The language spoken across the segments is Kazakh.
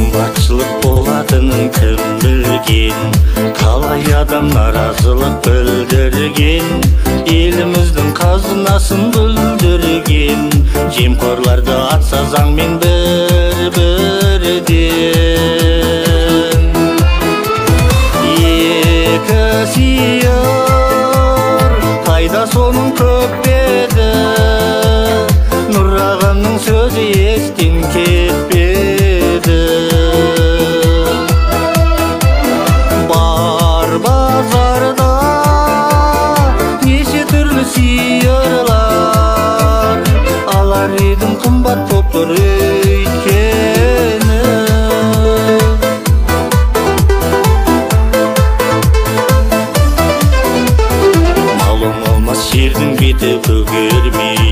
қымбатшылық болатынын кім білген, талай адам наразылық білдірген, еліміздің қазынасын бүлдірген, жемқорларды атса заңмен бір-бірден. Екі сиыр қайда соның көп еді, Нұрағамның сөзі естен кетпеді. Бар базарда неше түрлі сиырлар, алар едім қымбат боп тұр өйткені. Малың олмас жердің беті көгермей,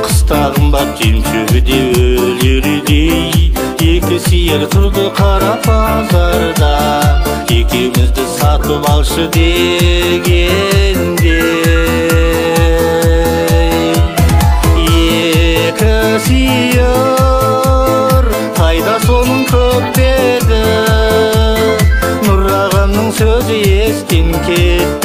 қыста қымбат жемшөбі де өлердей. Екі сиыр тұрды қара базарда, екеумізді сатып алшы дегендей. Екі сиыр қайда соның көп еді, Нұрағамның сөзі естен кетті.